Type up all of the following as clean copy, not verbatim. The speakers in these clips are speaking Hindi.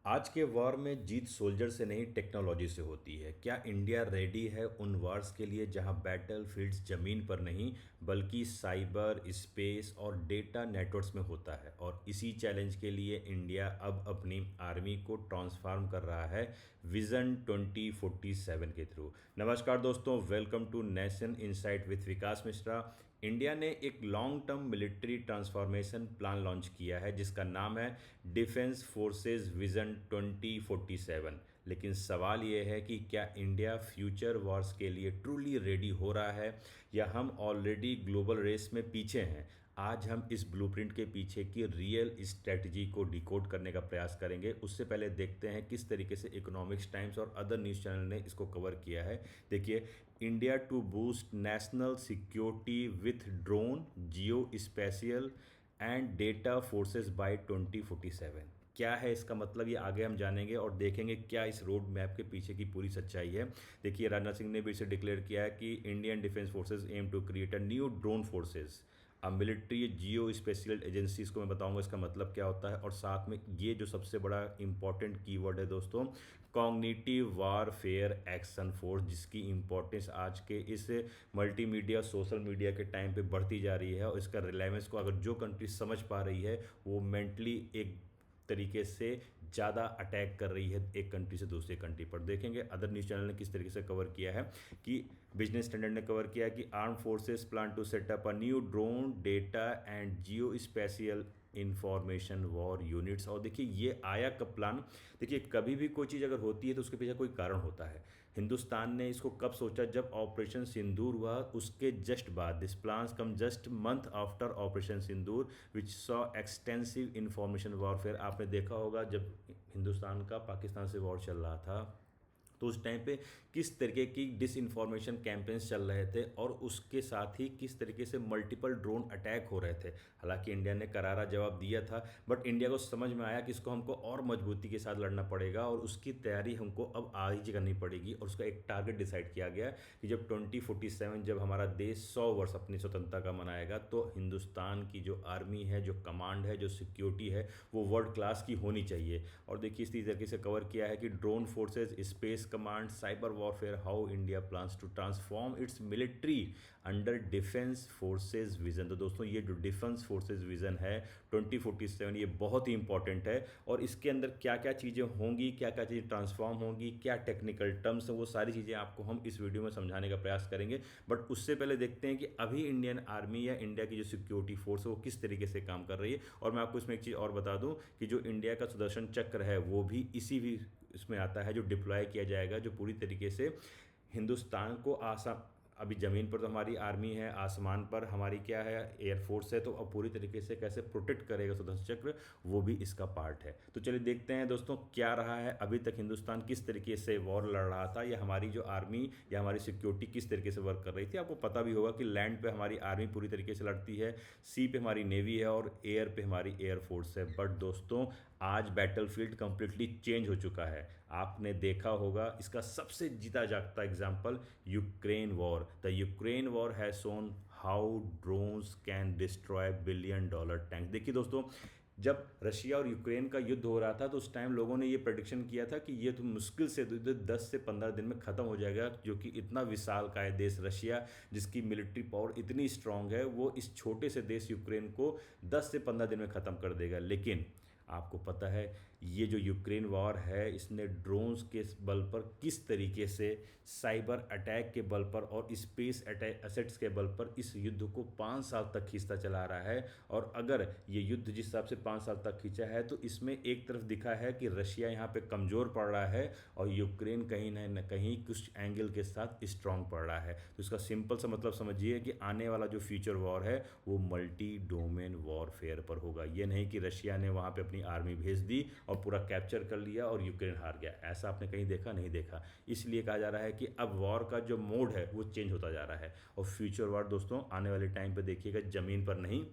आज के वॉर में जीत सोल्जर से नहीं टेक्नोलॉजी से होती है। क्या इंडिया रेडी है उन वॉर्स के लिए जहां बैटल फील्ड्स जमीन पर नहीं बल्कि साइबर स्पेस और डेटा नेटवर्क्स में होता है। और इसी चैलेंज के लिए इंडिया अब अपनी आर्मी को ट्रांसफॉर्म कर रहा है विजन 2047 के थ्रू। नमस्कार दोस्तों, welcome to Nation Insight with Vikas Mishra. India ने एक long term military transformation plan launch किया है जिसका नाम है डिफेंस फोर्सेस विजन 2047। लेकिन सवाल ये है कि क्या इंडिया फ्यूचर वॉर्स के लिए ट्रूली रेडी हो रहा है या हम ऑलरेडी ग्लोबल रेस में पीछे हैं। आज हम इस ब्लूप्रिंट के पीछे की रियल स्ट्रेटजी को डिकोड करने का प्रयास करेंगे। उससे पहले देखते हैं किस तरीके से इकोनॉमिक्स टाइम्स और अदर न्यूज़ चैनल ने इसको कवर किया है। देखिए, India to boost national security with drone geo spatial and data forces by 2047। क्या है इसका मतलब, ये आगे हम जानेंगे और देखेंगे क्या इस रोड मैप के पीछे की पूरी सच्चाई है। देखिए, राजनाथ सिंह ने भी इसे डिक्लेयर किया है कि Indian defence forces aim to create a new drone forces a military geo special agencies को मैं बताऊंगा इसका मतलब क्या होता है। और साथ में ये जो सबसे बड़ा इंपॉर्टेंट कीवर्ड है दोस्तों, कॉग्निटिव वारफेयर एक्शन फोर्स, जिसकी इंपॉर्टेंस आज के इस मल्टीमीडिया सोशल मीडिया के टाइम पे बढ़ती जा रही है। और इसका रिलेवेंस को अगर जो कंट्री समझ पा रही है वो मेंटली एक तरीके से ज़्यादा अटैक कर रही है एक कंट्री से दूसरी कंट्री पर। देखेंगे अदर न्यूज़ चैनल ने किस तरीके से कवर किया है कि बिजनेस स्टैंडर्ड ने कवर किया है कि arm forces plan to setup a new drone data and geo spatial information war units. और देखिए ये आया कब प्लान। देखिए, कभी भी कोई चीज़ अगर होती है तो उसके पीछे कोई कारण होता है। हिंदुस्तान ने इसको कब सोचा, जब ऑपरेशन सिंदूर हुआ उसके जस्ट बाद। This plans come just month after operation Sindoor which saw extensive information warfare. आपने देखा होगा जब हिंदुस्तान का पाकिस्तान से वॉर चल रहा था तो उस टाइम पे किस तरीके की डिस इन्फॉर्मेशन कैंपेन्स चल रहे थे और उसके साथ ही किस तरीके से मल्टीपल ड्रोन अटैक हो रहे थे। हालांकि इंडिया ने करारा जवाब दिया था, बट इंडिया को समझ में आया कि इसको हमको और मजबूती के साथ लड़ना पड़ेगा और उसकी तैयारी हमको अब आज ही करनी पड़ेगी। और उसका एक टारगेट डिसाइड किया गया कि जब 2047 जब हमारा देश 100 वर्ष अपनी स्वतंत्रता का मनाएगा तो हिंदुस्तान की जो आर्मी है, जो कमांड है, जो सिक्योरिटी है, वो वर्ल्ड क्लास की होनी चाहिए। और देखिए इसी तरीके से कवर किया है कि drone forces, space command, cyber warfare, how India plans to transform its military under defence forces vision. तो दोस्तों ये जो डिफेंस फोर्सेज विजन है 2047, ये बहुत ही इंपॉर्टेंट है। और इसके अंदर क्या क्या चीज़ें होंगी, क्या क्या चीज़ें ट्रांसफॉर्म होंगी, क्या टेक्निकल टर्म्स हैं, वो सारी चीज़ें आपको हम इस वीडियो में समझाने का प्रयास करेंगे। बट उससे पहले देखते हैं कि अभी इंडियन आर्मी या इंडिया की जो सिक्योरिटी फोर्स है वो किस तरीके से काम कर रही है। और मैं आपको इसमें एक चीज़ और बता दूं कि जो इंडिया का सुदर्शन चक्र है वो भी इसी भी इसमें आता है, जो डिप्लॉय किया जाएगा, जो पूरी तरीके से हिंदुस्तान को आसा अभी ज़मीन पर तो हमारी आर्मी है, आसमान पर हमारी क्या है, एयरफोर्स है, तो अब पूरी तरीके से कैसे प्रोटेक्ट करेगा सुदर्शन चक्र, वो भी इसका पार्ट है। तो चलिए देखते हैं दोस्तों क्या रहा है अभी तक, हिंदुस्तान किस तरीके से वॉर लड़ रहा था या हमारी जो आर्मी या हमारी सिक्योरिटी किस तरीके से वर्क कर रही थी। आपको पता भी होगा कि लैंड पे हमारी आर्मी पूरी तरीके से लड़ती है, सी पे हमारी नेवी है और एयर पे हमारी एयरफोर्स है। बट दोस्तों आज बैटलफील्ड कंप्लीटली चेंज हो चुका है। आपने देखा होगा इसका सबसे जीता जागता example Ukraine war. The Ukraine war has shown how drones can destroy $1 billion tank. देखिए दोस्तों, जब रशिया और यूक्रेन का युद्ध हो रहा था तो उस टाइम लोगों ने ये प्रेडिक्शन किया था कि ये तो मुश्किल से 10 से 15 दिन में ख़त्म हो जाएगा, जो कि इतना विशाल का है देश रशिया, जिसकी मिलिट्री पावर इतनी स्ट्रांग है, वो इस छोटे से देश यूक्रेन को 10 से 15 दिन में ख़त्म कर देगा। लेकिन आपको पता है ये जो यूक्रेन वॉर है इसने ड्रोन्स के बल पर किस तरीके से, साइबर अटैक के बल पर और स्पेस अटैक एसेट्स के बल पर इस युद्ध को 5 साल तक खींचता चला रहा है। और अगर ये युद्ध जिस हिसाब से 5 साल तक खींचा है तो इसमें एक तरफ दिखा है कि रशिया यहाँ पे कमज़ोर पड़ रहा है और यूक्रेन कहीं ना कहीं कुछ एंगल के साथ स्ट्रांग पड़ रहा है। तो इसका सिंपल सा मतलब समझिए कि आने वाला जो फ्यूचर वॉर है वो मल्टी डोमेन वॉरफेयर पर होगा। ये नहीं कि रशिया ने वहाँ पे अपनी आर्मी भेज दी और पूरा कैप्चर कर लिया और यूक्रेन हार गया, ऐसा आपने कहीं देखा नहीं देखा। इसलिए कहा जा रहा है कि अब वॉर का जो मोड है वो चेंज होता जा रहा है। और फ्यूचर वॉर दोस्तों आने वाले टाइम पे देखिएगा ज़मीन पर नहीं,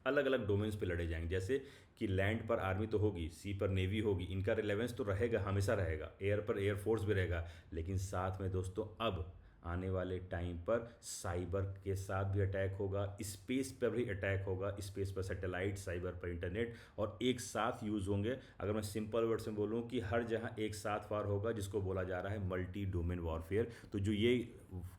अलग अलग डोमेन्स पे लड़े जाएंगे। जैसे कि लैंड पर आर्मी तो होगी, सी पर नेवी होगी, इनका रिलेवेंस तो रहेगा, हमेशा रहेगा, एयर पर एयरफोर्स भी रहेगा। लेकिन साथ में दोस्तों अब आने वाले टाइम पर साइबर के साथ भी अटैक होगा, स्पेस पर भी अटैक होगा, स्पेस पर सैटेलाइट, साइबर पर इंटरनेट, और एक साथ यूज़ होंगे। अगर मैं सिंपल वर्ड्स में बोलूँ कि हर जहाँ एक साथ वार होगा, जिसको बोला जा रहा है मल्टी डोमेन वॉरफेयर। तो जो ये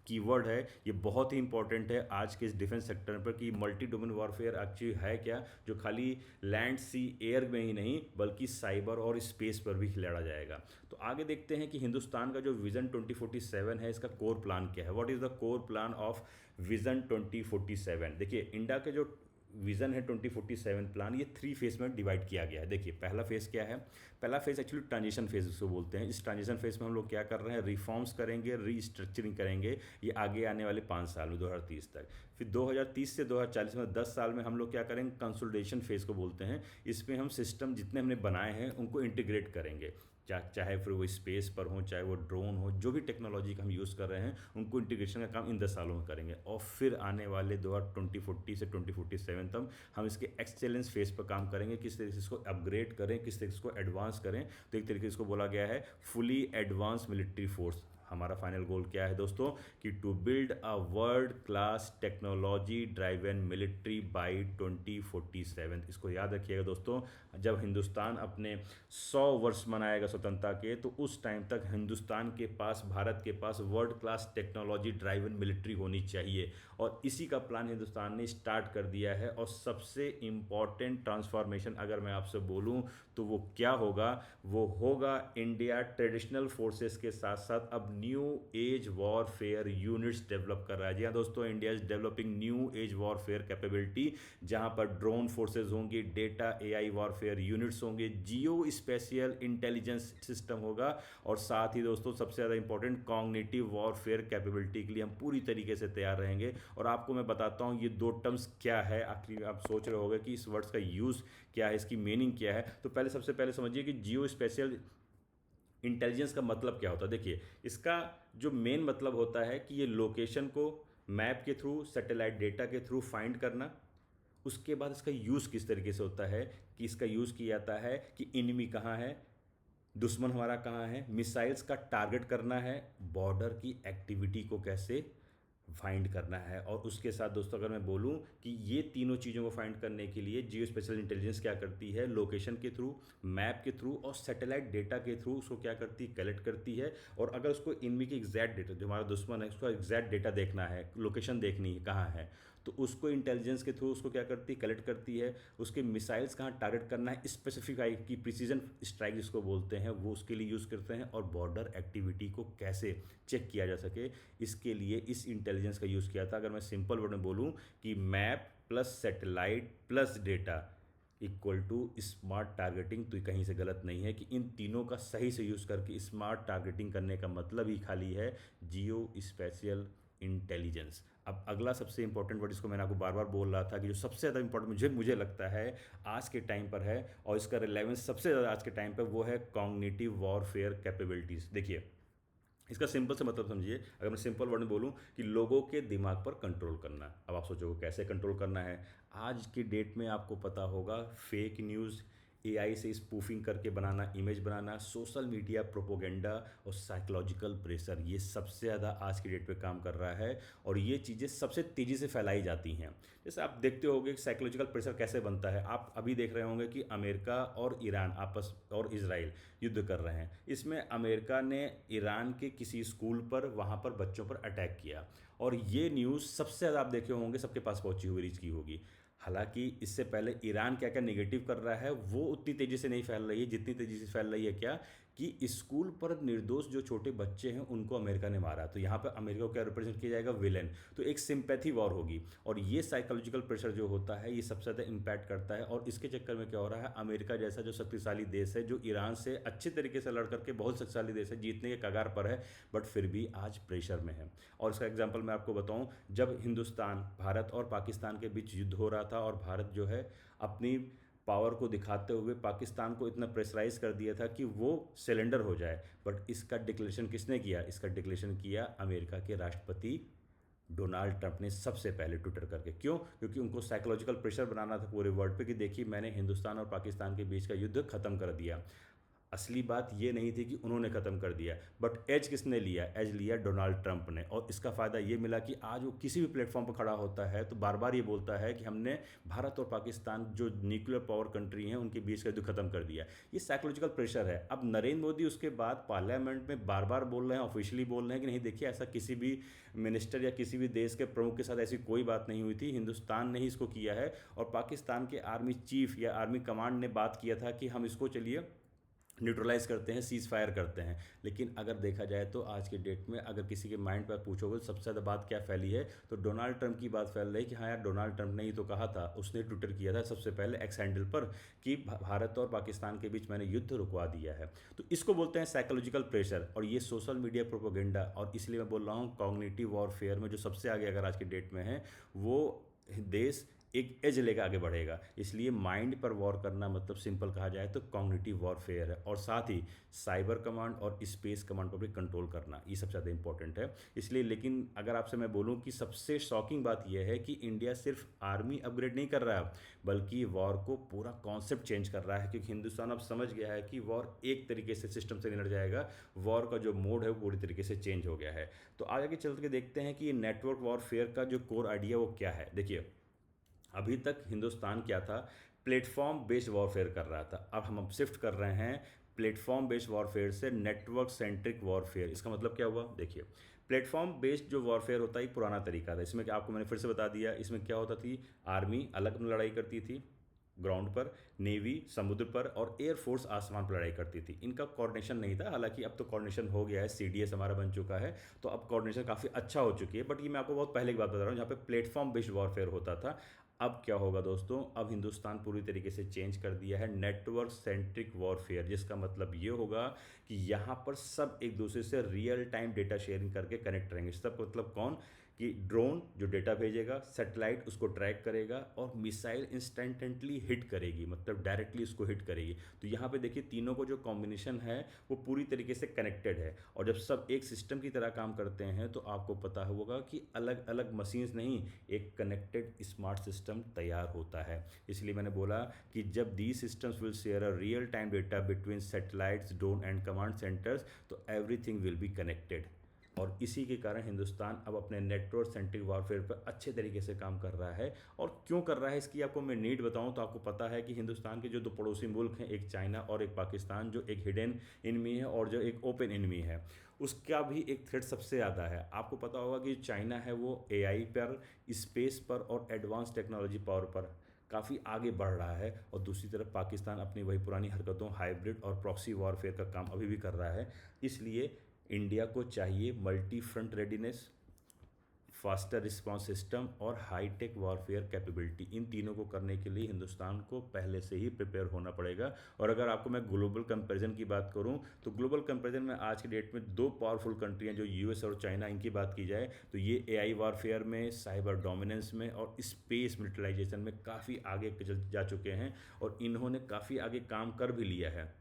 कीवर्ड है ये बहुत ही इंपॉर्टेंट है आज के इस डिफेंस सेक्टर पर कि मल्टी डोमेन वॉरफेयर एक्चुअली है क्या, जो खाली लैंड सी एयर में ही नहीं बल्कि साइबर और स्पेस पर भी लड़ा जाएगा। तो आगे देखते हैं कि हिंदुस्तान का जो विजन 2047 है इसका कोर प्लान क्या है। What is the core plan of vision 2047? देखिए इंडिया के जो विजन है 2047 प्लान, ये 3 फेज में डिवाइड किया गया है। देखिए पहला फेज़ क्या है, पहला फेज़ एक्चुअली ट्रांजिशन फेज़ उसको बोलते हैं। इस ट्रांजिशन फेज़ में हम लोग क्या कर रहे हैं, रिफॉर्म्स करेंगे, रीस्ट्रक्चरिंग करेंगे, ये आगे आने वाले 5 साल में 2030 तक। फिर 2030 से 2040 में 10 साल में हम लोग क्या करेंगे, कंसोलिडेशन फेज़ को बोलते हैं। इसमें हम सिस्टम जितने हमने बनाए हैं उनको इंटीग्रेट करेंगे, चाहे फिर वो स्पेस पर हो, चाहे वो ड्रोन हो, जो भी टेक्नोलॉजी का हम यूज़ कर रहे हैं उनको इंटीग्रेशन का काम इन 10 सालों में करेंगे। और फिर आने वाले 2040 से 2047 तक हम इसके एक्सेलेंस फेज़ पर काम करेंगे, किस तरीके से इसको अपग्रेड करें, किस तरीके से इसको एडवांस करें। तो एक तरीके से इसको बोला गया है फुली एडवांस मिलिट्री फोर्स। हमारा फाइनल गोल क्या है दोस्तों, कि to build a world class technology driven military by 2047। इसको याद रखिएगा दोस्तों, जब हिंदुस्तान अपने 100 वर्ष मनाएगा स्वतंत्रता के, तो उस टाइम तक हिंदुस्तान के पास, भारत के पास world class technology driven military होनी चाहिए। और इसी का प्लान हिंदुस्तान ने स्टार्ट कर दिया है। और सबसे इम्पॉर्टेंट ट्रांसफॉर्मेशन अगर मैं आपसे बोलूं तो वो क्या होगा, वो होगा इंडिया ट्रेडिशनल फोर्सेस के साथ साथ अब new age warfare units develop कर रहा है। जी हाँ दोस्तों, India is developing new age warfare capability, जहां पर ड्रोन फोर्सेज होंगी, डेटा एआई वॉरफेयर यूनिट्स होंगे, जियो स्पेशियल इंटेलिजेंस सिस्टम होगा, और साथ ही दोस्तों सबसे ज़्यादा इंपॉर्टेंट कॉग्निटिव वॉरफेयर कैपेबिलिटी के लिए हम पूरी तरीके से तैयार रहेंगे। और आपको मैं बताता हूँ ये 2 टर्म्स क्या है। आखिर आप सोच रहे होंगे कि इस वर्ड्स का यूज़ क्या है, इसकी मीनिंग क्या है। तो पहले सबसे पहले समझिए कि जियो स्पेशियल इंटेलिजेंस का मतलब क्या होता है। देखिए इसका जो मेन मतलब होता है कि ये लोकेशन को मैप के थ्रू, सैटेलाइट डेटा के थ्रू फाइंड करना। उसके बाद इसका यूज़ किस तरीके से होता है, कि इसका यूज़ किया जाता है कि इनमी कहाँ है, दुश्मन हमारा कहाँ है, मिसाइल्स का टारगेट करना है, बॉर्डर की एक्टिविटी को कैसे फाइंड करना है। और उसके साथ दोस्तों अगर मैं बोलूं कि ये तीनों चीज़ों को फाइंड करने के लिए जियो स्पेशल इंटेलिजेंस क्या करती है, लोकेशन के थ्रू, मैप के थ्रू और सैटेलाइट डेटा के थ्रू उसको क्या करती है, कलेक्ट करती है। और अगर उसको इनमी की एग्जैक्ट डेटा, जो हमारा दुश्मन है उसका एग्जैक्ट डेटा देखना है, लोकेशन देखनी है कहाँ है, तो उसको इंटेलिजेंस के थ्रू उसको क्या करती है, कलेक्ट करती है। उसके मिसाइल्स कहाँ टारगेट करना है, स्पेसिफिकाई की प्रिसीजन स्ट्राइक जिसको बोलते हैं, वो उसके लिए यूज़ करते हैं। और बॉर्डर एक्टिविटी को कैसे चेक किया जा सके, इसके लिए इस इंटेलिजेंस का यूज़ किया था। अगर मैं सिंपल वर्ड में बोलूँ कि map plus satellite plus data equal to smart targeting, तो कहीं से गलत नहीं है कि इन तीनों का सही से यूज़ करके स्मार्ट टारगेटिंग करने का मतलब ही खाली है जियो स्पेशियल इंटेलिजेंस। अब अगला सबसे इंपॉर्टेंट वर्ड, इसको मैंने आपको बार बार बोल रहा था कि जो सबसे ज़्यादा इंपॉर्टेंट मुझे लगता है आज के टाइम पर है, और इसका रिलेवेंस सबसे ज़्यादा आज के टाइम पर, वो है कॉग्निटिव वॉरफेयर कैपेबिलिटीज़। देखिए इसका सिंपल से मतलब समझिए, अगर मैं सिंपल वर्ड में बोलूं कि लोगों के दिमाग पर कंट्रोल करना। अब आप सोचोगे कैसे कंट्रोल करना है। आज की डेट में आपको पता होगा फेक न्यूज़, एआई से स्पूफिंग करके बनाना, इमेज बनाना, सोशल मीडिया प्रोपोगेंडा और साइकोलॉजिकल प्रेशर, ये सबसे ज़्यादा आज की डेट पे काम कर रहा है। और ये चीज़ें सबसे तेज़ी से फैलाई जाती हैं। जैसे आप देखते होंगे कि साइकोलॉजिकल प्रेशर कैसे बनता है। आप अभी देख रहे होंगे कि अमेरिका और ईरान आपस, और इजराइल युद्ध कर रहे हैं। इसमें अमेरिका ने ईरान के किसी स्कूल पर, वहाँ पर बच्चों पर अटैक किया, और ये न्यूज़ सबसे ज़्यादा आप देखे होंगे सबके पास पहुँची हुई, रीच की होगी। हालांकि इससे पहले ईरान क्या क्या नेगेटिव कर रहा है वो उतनी तेज़ी से नहीं फैल रही है जितनी तेज़ी से फैल रही है क्या, कि स्कूल पर निर्दोष जो छोटे बच्चे हैं उनको अमेरिका ने मारा। तो यहाँ पर अमेरिका को क्या रिप्रेजेंट किया जाएगा, विलेन। तो एक सिंपैथी वॉर होगी। और ये साइकोलॉजिकल प्रेशर जो होता है ये सबसे ज़्यादा इम्पैक्ट करता है। और इसके चक्कर में क्या हो रहा है, अमेरिका जैसा जो शक्तिशाली देश है, जो ईरान से अच्छे तरीके से लड़ करके बहुत शक्तिशाली देश है, जीतने के कगार पर है, बट फिर भी आज प्रेशर में है। और इसका एग्जाम्पल मैं आपको बताऊँ, जब हिंदुस्तान, भारत और पाकिस्तान के बीच युद्ध हो रहा था, और भारत जो है अपनी पावर को दिखाते हुए पाकिस्तान को इतना प्रेशराइज कर दिया था कि वो सिलेंडर हो जाए। बट इसका डिक्लेरेशन किसने किया, इसका डिक्लेरेशन किया अमेरिका के राष्ट्रपति डोनाल्ड ट्रंप ने सबसे पहले ट्विटर करके। क्यों, क्योंकि उनको साइकोलॉजिकल प्रेशर बनाना था पूरे वर्ल्ड पे कि देखिए मैंने हिंदुस्तान और पाकिस्तान के बीच का युद्ध खत्म कर दिया। असली बात ये नहीं थी कि उन्होंने ख़त्म कर दिया, बट एज किसने लिया? एज लिया डोनाल्ड ट्रंप ने। और इसका फ़ायदा ये मिला कि आज वो किसी भी प्लेटफॉर्म पर खड़ा होता है तो बार बार ये बोलता है कि हमने भारत और पाकिस्तान जो न्यूक्लियर पावर कंट्री हैं उनके बीच का युद्ध खत्म कर दिया। ये साइकोलॉजिकल प्रेशर है। अब नरेंद्र मोदी उसके बाद पार्लियामेंट में बार बार बोल रहे हैं, ऑफिशियली बोल रहे हैं कि नहीं देखिए, ऐसा किसी भी मिनिस्टर या किसी भी देश के प्रमुख के साथ ऐसी कोई बात नहीं हुई थी, हिंदुस्तान ने ही इसको किया है। और पाकिस्तान के आर्मी चीफ या आर्मी कमांड ने बात किया था कि हम इसको चलिए न्यूट्रलाइज करते हैं, सीज़ फायर करते हैं। लेकिन अगर देखा जाए तो आज के डेट में अगर किसी के माइंड पर पूछोगे तो सबसे ज़्यादा बात क्या फैली है, तो डोनाल्ड ट्रंप की बात फैल रही है कि हाँ यार, डोनाल्ड ट्रंप ने ही तो कहा था, उसने ट्विटर किया था सबसे पहले एक्स हैंडल पर कि भारत और पाकिस्तान के बीच मैंने युद्ध रुकवा दिया है। तो इसको बोलते हैं साइकोलॉजिकल प्रेशर, और ये सोशल मीडिया प्रोपोगेंडा। और इसलिए मैं बोल रहा हूँ कॉग्निटिव वॉरफेयर में जो सबसे आगे अगर आज के डेट में है, वो देश एक एज लेकर आगे बढ़ेगा। इसलिए माइंड पर वॉर करना मतलब सिंपल कहा जाए तो कॉग्निटिव वॉरफेयर है। और साथ ही साइबर कमांड और स्पेस कमांड पर भी कंट्रोल करना, ये सबसे ज़्यादा इंपॉर्टेंट है। इसलिए लेकिन अगर आपसे मैं बोलूं कि सबसे शॉकिंग बात यह है कि इंडिया सिर्फ आर्मी अपग्रेड नहीं कर रहा है, बल्कि वॉर को पूरा कॉन्सेप्ट चेंज कर रहा है। क्योंकि हिंदुस्तान अब समझ गया है कि वॉर एक तरीके से सिस्टम से नहीं लड़ जाएगा, वॉर का जो मोड है वो पूरी तरीके से चेंज हो गया है। तो आगे चल के देखते हैं कि नेटवर्क वॉरफेयर का जो कोर आइडिया वो क्या है। देखिए, अभी तक हिंदुस्तान क्या था, प्लेटफॉर्म बेस्ड वॉरफेयर कर रहा था। अब हम शिफ्ट कर रहे हैं प्लेटफॉर्म बेस्ड वॉरफेयर से नेटवर्क सेंट्रिक वॉरफेयर। इसका मतलब क्या हुआ? देखिए, प्लेटफॉर्म बेस्ड जो वॉरफेयर होता है एक पुराना तरीका था। इसमें क्या, आपको मैंने फिर से बता दिया, इसमें क्या होता थी, आर्मी अलग लड़ाई करती थी ग्राउंड पर, नेवी समुद्र पर, और एयरफोर्स आसमान पर लड़ाई करती थी। इनका कोऑर्डिनेशन नहीं था। हालांकि अब तो कोऑर्डिनेशन हो गया है, सीडीएस हमारा बन चुका है, तो अब कोऑर्डिनेशन काफ़ी अच्छा हो चुकी है। बट ये मैं आपको बहुत पहले की बात बता रहा हूँ जहाँ पे प्लेटफॉर्म बेस्ड वॉरफेयर होता था। अब क्या होगा दोस्तों, अब हिंदुस्तान पूरी तरीके से चेंज कर दिया है नेटवर्क सेंट्रिक वॉरफेयर, जिसका मतलब ये होगा कि यहाँ पर सब एक दूसरे से रियल टाइम डेटा शेयरिंग करके कनेक्ट रहेंगे। सब मतलब कौन, कि ड्रोन जो डेटा भेजेगा, सैटेलाइट उसको ट्रैक करेगा, और मिसाइल इंस्टेंटेंटली हिट करेगी, मतलब डायरेक्टली उसको हिट करेगी। तो यहाँ पे देखिए, तीनों को जो कॉम्बिनेशन है वो पूरी तरीके से कनेक्टेड है। और जब सब एक सिस्टम की तरह काम करते हैं तो आपको पता होगा कि अलग अलग मशीन्स नहीं, एक कनेक्टेड स्मार्ट सिस्टम तैयार होता है। इसलिए मैंने बोला कि जब the systems will share a real time data between satellites, drone and command centers, तो एवरीथिंग विल बी कनेक्टेड। और इसी के कारण हिंदुस्तान अब अपने नेटवर्क सेंट्रिक वॉरफेयर पर अच्छे तरीके से काम कर रहा है। और क्यों कर रहा है इसकी आपको मैं नीड बताऊं तो आपको पता है कि हिंदुस्तान के जो दो पड़ोसी मुल्क हैं, एक चाइना और एक पाकिस्तान, जो एक हिडन इनमी है और जो एक ओपन इनमी है, उसका भी एक थ्रेट सबसे ज़्यादा है। आपको पता होगा कि चाइना है वो एआई पर, स्पेस पर और एडवांस टेक्नोलॉजी पावर पर काफ़ी आगे बढ़ रहा है। और दूसरी तरफ पाकिस्तान अपनी वही पुरानी हरकतों, हाइब्रिड और प्रॉक्सी वॉरफेयर का काम अभी भी कर रहा है। इसलिए इंडिया को चाहिए multi front readiness, faster response system और हाईटेक वॉरफेयर कैपेबिलिटी। इन तीनों को करने के लिए हिंदुस्तान को पहले से ही प्रिपेयर होना पड़ेगा। और अगर आपको मैं ग्लोबल कंपैरिजन की बात करूं तो ग्लोबल कंपैरिजन में आज की डेट में दो पावरफुल कंट्री हैं, जो यूएस और चाइना। इनकी बात की जाए तो ये एआई वॉरफेयर में, साइबर डोमिनेंस में और स्पेस मिलिटराइजेशन में काफ़ी आगे जा चुके हैं, और इन्होंने काफ़ी आगे काम कर भी लिया है।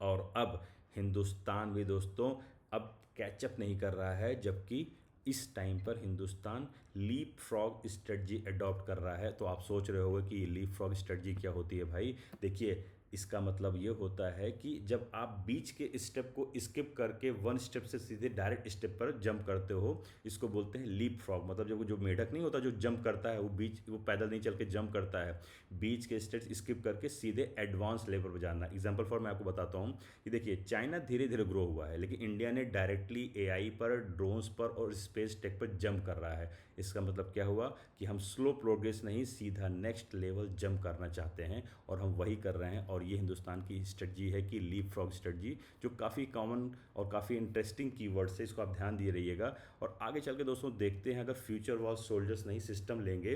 और अब हिंदुस्तान भी दोस्तों अब कैचअप नहीं कर रहा है, जबकि इस टाइम पर Hindustan leap frog strategy adopt कर रहा है। तो आप सोच रहे होगे कि ये लीप फ्रॉग स्ट्रेटजी क्या होती है भाई। देखिए, इसका मतलब ये होता है कि जब आप बीच के स्टेप को स्किप करके वन स्टेप से सीधे डायरेक्ट स्टेप पर जंप करते हो, इसको बोलते हैं लीप फ्रॉग। मतलब जब जो मेढक नहीं होता जो जंप करता है, वो पैदल नहीं चल के जंप करता है, बीच के स्टेप्स स्किप करके सीधे एडवांस लेवल पर जाना। एग्जाम्पल फॉर मैं आपको बताता हूँ कि देखिए, चाइना धीरे धीरे ग्रो हुआ है, लेकिन इंडिया ने डायरेक्टली एआई पर, ड्रोन्स पर और स्पेस टेक पर जंप कर रहा है। इसका मतलब क्या हुआ कि हम स्लो प्रोग्रेस नहीं, सीधा नेक्स्ट लेवल जंप करना चाहते हैं, और हम वही कर रहे हैं। और ये हिंदुस्तान की स्ट्रेटजी है कि लीप फ्रॉग स्ट्रेटजी, जो काफ़ी कॉमन और काफ़ी इंटरेस्टिंग कीवर्ड्स है, इसको आप ध्यान दिए रहिएगा। और आगे चल के दोस्तों देखते हैं, अगर फ्यूचर वॉर सोल्जर्स नहीं सिस्टम लेंगे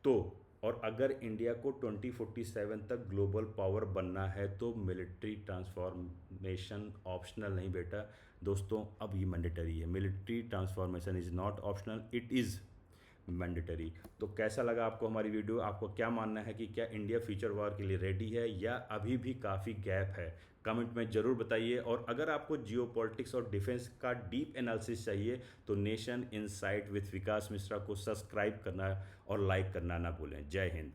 तो, और अगर इंडिया को 2047 तक ग्लोबल पावर बनना है तो मिलिट्री ट्रांसफॉर्मेशन ऑप्शनल नहीं बेटा दोस्तों, अब ये मैंडेटरी है। Military transformation is not optional, it is mandatory. तो कैसा लगा आपको हमारी वीडियो? आपको क्या मानना है कि क्या इंडिया फ्यूचर वॉर के लिए रेडी है या अभी भी काफ़ी गैप है? कमेंट में ज़रूर बताइए। और अगर आपको जियो पॉलिटिक्स और डिफेंस का डीप एनालिसिस चाहिए तो nation Insight with Vikas Mishra को सब्सक्राइब करना और लाइक करना ना भूलें। जय हिंद।